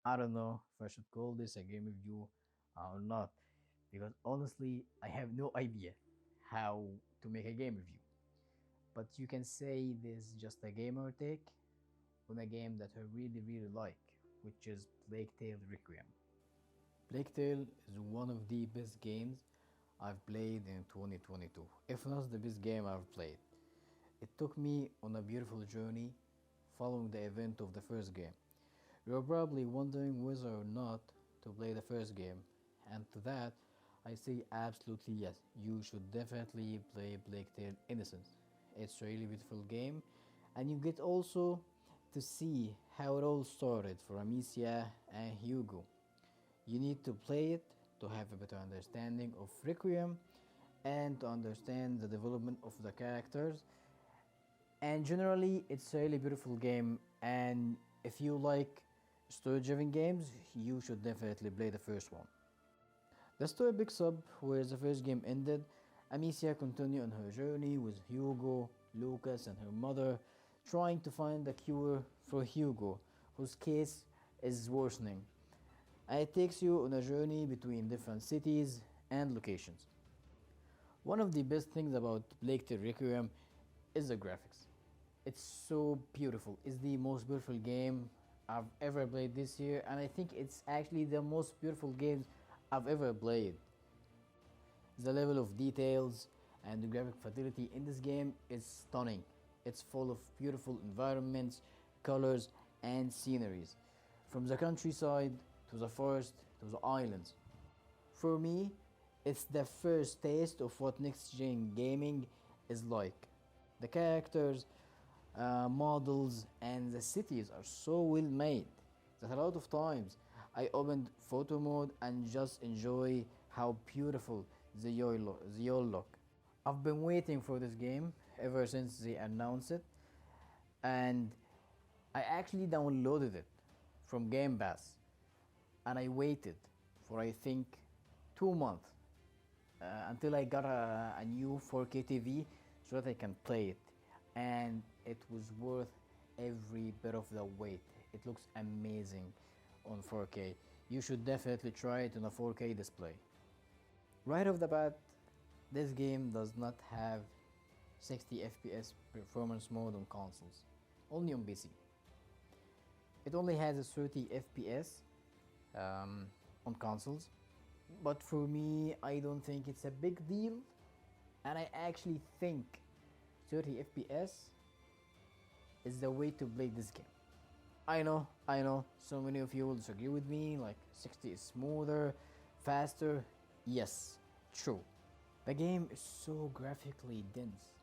I don't know if I should call this a game review or not, because honestly, I have no idea how to make a game review. But you can say this is just a gamer take on a game that I really like, which is Plague Tale Requiem. Plague Tale is one of the best games I've played in 2022, if not the best game I've played. It took me on a beautiful journey following the event of the first game. You're probably wondering whether or not to play the first game, and to that I say absolutely yes. You should definitely play Plague Tale Innocence. It's a really beautiful game, and you get also to see how it all started for Amicia and Hugo. You need to play it to have a better understanding of Requiem and to understand the development of the characters. And generally, it's a really beautiful game. And if you like story-driven games, you should definitely play the first one. The story picks up where the first game ended. Amicia continued on her journey with Hugo, Lucas, and her mother, trying to find a cure for Hugo, whose case is worsening. And it takes you on a journey between different cities and locations. One of the best things about Plague Tale Requiem is the graphics. It's so beautiful. It's the most beautiful game I've ever played this year, and I think it's actually the most beautiful game I've ever played. The level of details and the graphic fidelity in this game is stunning. It's full of beautiful environments, colors, and sceneries, from the countryside to the forest to the islands. For me, it's the first taste of what next gen gaming is like. The characters, models, and the cities are so well made that a lot of times I opened photo mode and just enjoy how beautiful they all look. I've been waiting for this game ever since they announced it, and I actually downloaded it from Game Pass, and I waited for I think 2 months until I got a new 4K TV so that I can play it, and it was worth every bit of the wait. It looks amazing on 4K. You should definitely try it on a 4K display. Right off the bat, this game does not have 60 FPS performance mode on consoles, only on PC. It only has a 30 FPS on consoles, but for me, I don't think it's a big deal, and I actually think 30 FPS is the way to play this game. I know, so many of you will disagree with me, like 60 is smoother, faster. Yes, true. The game is so graphically dense.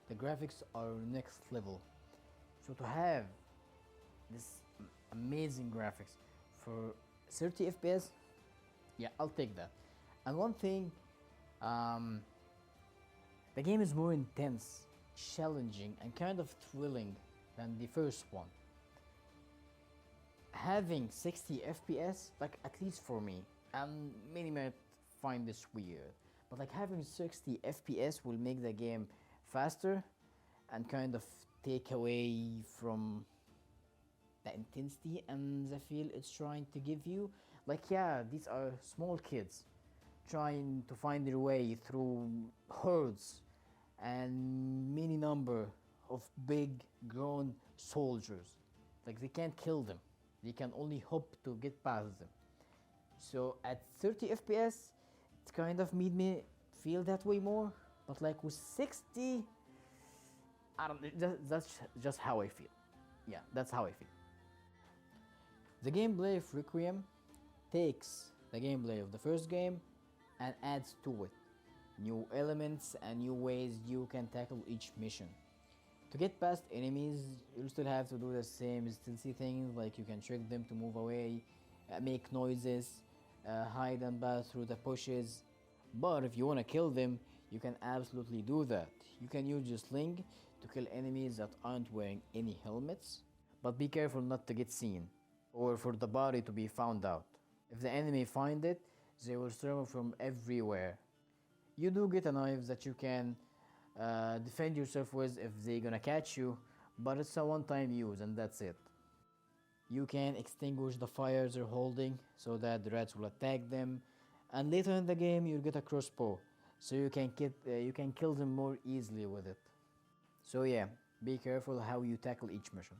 The graphics are next level. So to have this amazing graphics for 30 FPS, yeah, I'll take that. And one thing, the game is more intense, challenging, and kind of thrilling than the first one. Having 60 FPS, like at least for me, and many might find this weird, but like having 60 FPS will make the game faster and kind of take away from the intensity and the feel it's trying to give you. Like, yeah, these are small kids trying to find their way through herds and many number of big grown soldiers. Like, they can't kill them, they can only hope to get past them. So at 30 FPS, it kind of made me feel that way more. But like with 60, I don't know, that's just how I feel. Yeah, that's how I feel. The gameplay of Requiem takes the gameplay of the first game and adds to it new elements and new ways you can tackle each mission. To get past enemies, you'll still have to do the same stealthy things, like you can trick them to move away, make noises, hide and pass through the bushes. But if you want to kill them, you can absolutely do that. You can use your sling to kill enemies that aren't wearing any helmets, but be careful not to get seen, or for the body to be found out. If the enemy find it, they will storm from everywhere. You do get a knife that you can defend yourself with if they're gonna catch you, but it's a one-time use and that's it. You can extinguish the fires they're holding so that the rats will attack them, and later in the game you'll get a crossbow, so you can kill them more easily with it. So yeah, be careful how you tackle each mission.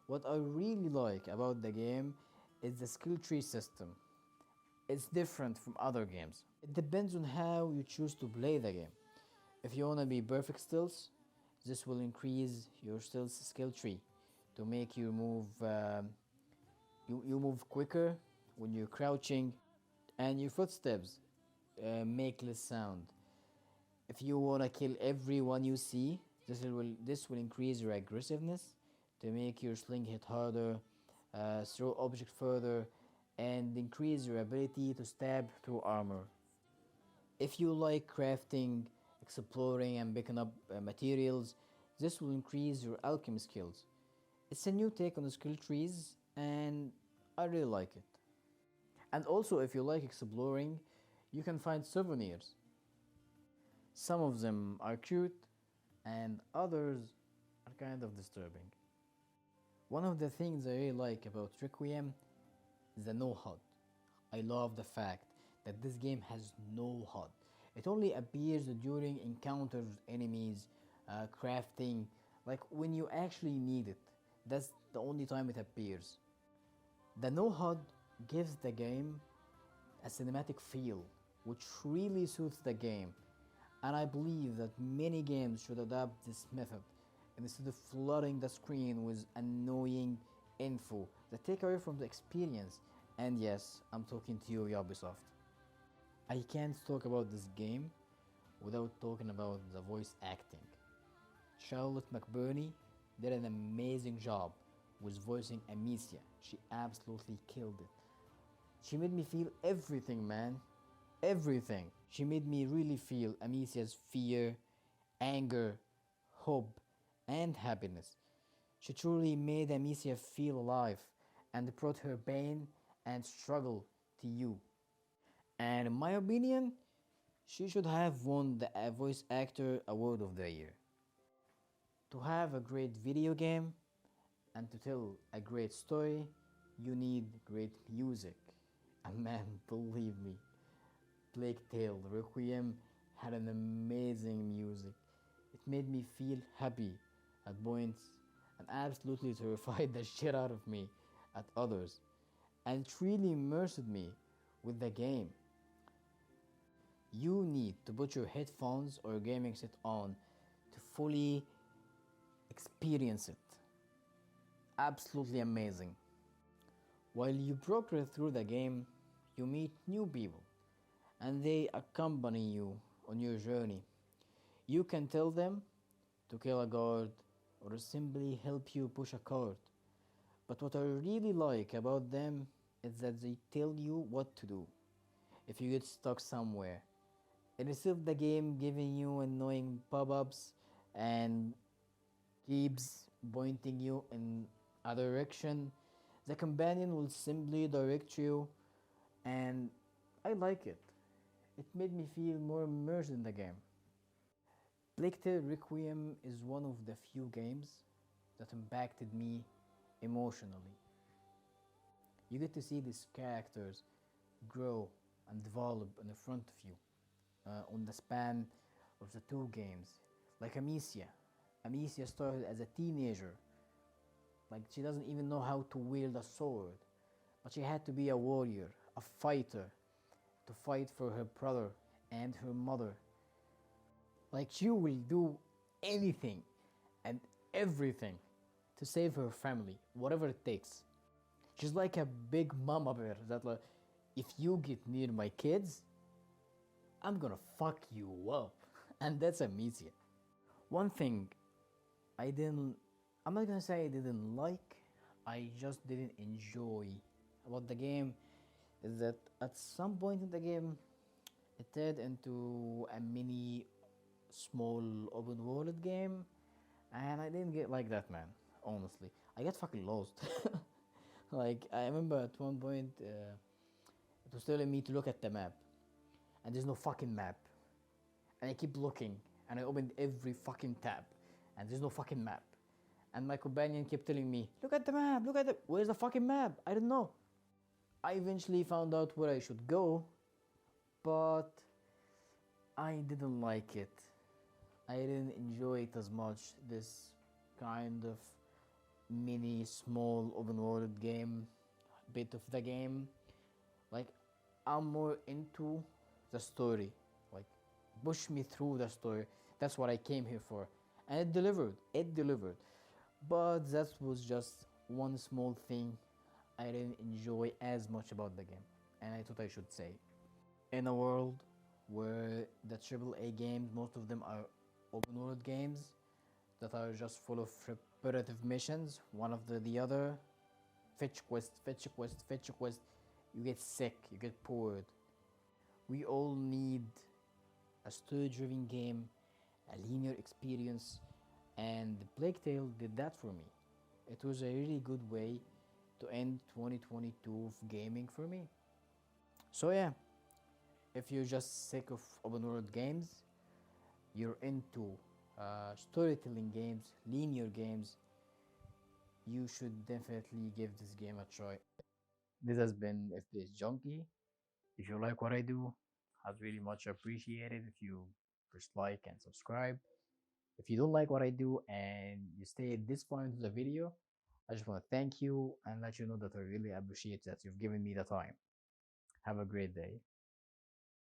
What I really like about the game is the skill tree system. It's different from other games. It depends on how you choose to play the game. If you wanna be perfect stills, this will increase your stills skill tree to make you move you move quicker when you're crouching, and your footsteps make less sound. If you wanna kill everyone you see, this will increase your aggressiveness to make your sling hit harder, throw objects further, and increase your ability to stab through armor. If you like crafting, exploring, and picking up materials, this will increase your alchemy skills. It's a new take on the skill trees, and I really like it. And also, if you like exploring, you can find souvenirs. Some of them are cute, and others are kind of disturbing. One of the things I really like about Requiem is the no HUD. I love the fact that this game has no HUD. It only appears during encounters with enemies, crafting, like when you actually need it. That's the only time it appears. The no HUD gives the game a cinematic feel, which really suits the game, and I believe that many games should adopt this method instead of flooding the screen with annoying info that take away from the experience. And yes, I'm talking to you, Ubisoft. I can't talk about this game without talking about the voice acting. Charlotte McBurney did an amazing job with voicing Amicia. She absolutely killed it. She made me feel everything, man. Everything. She made me really feel Amicia's fear, anger, hope, and happiness. She truly made Amicia feel alive and brought her pain and struggle to you. And in my opinion, she should have won the Voice Actor Award of the Year. To have a great video game and to tell a great story, you need great music. And man, believe me, Plague Tale Requiem had an amazing music. It made me feel happy at points and absolutely terrified the shit out of me at others. And it really immersed me with the game. You need to put your headphones or gaming set on to fully experience it. Absolutely amazing. While you progress through the game, you meet new people and they accompany you on your journey. You can tell them to kill a guard or simply help you push a cart. But what I really like about them is that they tell you what to do if you get stuck somewhere. Instead of the game giving you annoying pop-ups and keeps pointing you in a direction, the companion will simply direct you, and I like it. It made me feel more immersed in the game. Plague Tale Requiem is one of the few games that impacted me emotionally. You get to see these characters grow and develop in the front of you on the span of the two games. Like Amicia. Amicia started as a teenager. Like she doesn't even know how to wield a sword. But she had to be a warrior, a fighter, to fight for her brother and her mother. Like she will do anything and everything to save her family, whatever it takes. She's like a big mama bear that like, if you get near my kids, I'm gonna fuck you up. And that's Amicia. One thing I'm not gonna say I didn't like, I just didn't enjoy about the game is that at some point in the game, it turned into a mini small open world game, and I didn't get like that, man. Honestly, I got fucking lost. Like I remember at one point, it was telling me to look at the map, and there's no fucking map, and I keep looking, and I opened every fucking tab, and there's no fucking map, And my companion kept telling me, "Look at the map, look at the where's the fucking map? I don't know." I eventually found out where I should go, but I didn't like it. I didn't enjoy it as much. This kind of mini, small, open world game, bit of the game. Like, I'm more into the story. Like, push me through the story. That's what I came here for. And it delivered. It delivered. But that was just one small thing I didn't enjoy as much about the game. And I thought I should say. In a world where the AAA games, most of them are open world games that are just full of repetitive missions, one after the other, fetch quest, fetch quest, fetch quest, you get sick, you get bored. We all need a story driven game, a linear experience, and Plague Tale did that for me. It was a really good way to end 2022 of gaming for me. So, yeah, if you're just sick of open world games, you're into storytelling games, linear games, you should definitely give this game a try. This has been FPS Junkie. If you like what I do, I'd really much appreciate it if you press like and subscribe. If you don't like what I do and you stay at this point of the video, I just want to thank you and let you know that I really appreciate that you've given me the time. Have a great day.